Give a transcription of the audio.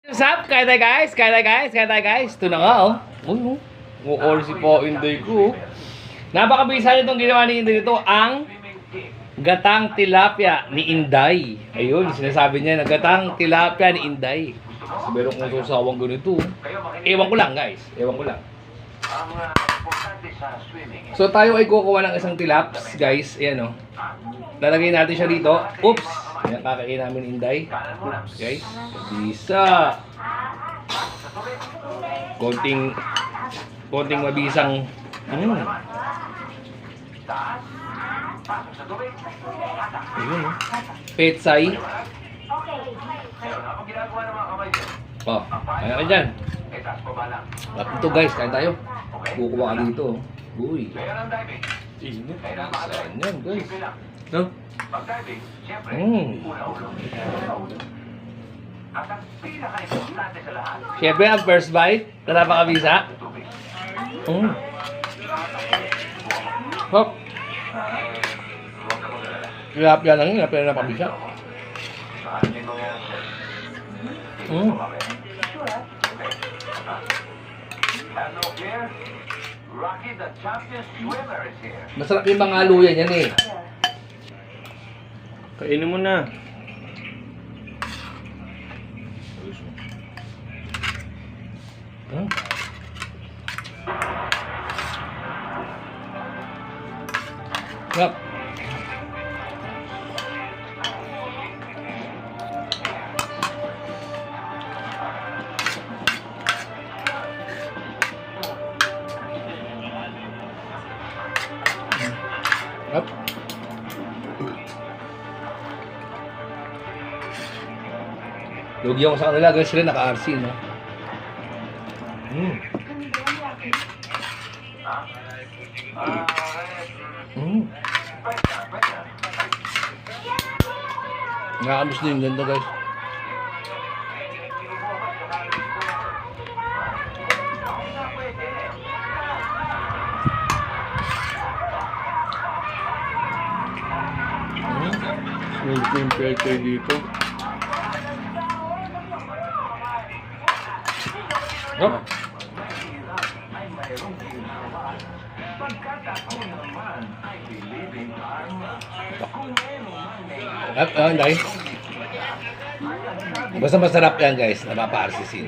What's up? Kaya tayo guys, kaya tayo guys, kaya tayo guys. Ito na nga oh. Uy, all si po Inday ko. Napakabisa nitong ginawa ni Inday nito, ang gatang tilapia ni Inday. Ayun, sinasabi niya na gatang tilapia ni Inday. So, meron kong susawang ganito. Ewan ko lang guys, ewan ko lang. So tayo ay kukuha ng isang tilaps guys. Ayan oh. Lalagay natin siya dito. Oops! Ayan, kakain namin Inday. Oops guys. Bisa. Konting mabisang ayun oh. Petsay. Oh, kaya ka dyan. Lapit ito guys, kain tayo. Kukuha ka dito. Uy. Init. Saan yan guys? No? Siyempre ang first bite. Napakabisa. Hop. Tilapia lang yun. Tilapia na napakabisa. Masarap yung mga luya niyan eh. Kainin mo na. Sarap. Sarap. Lugi ako sa kanila guys, sila naka-RC, no? Nakakamiss din yung ganda guys. Yung pwede dito. Yup. Hindi. Basta masarap yan guys, napapa-RCC.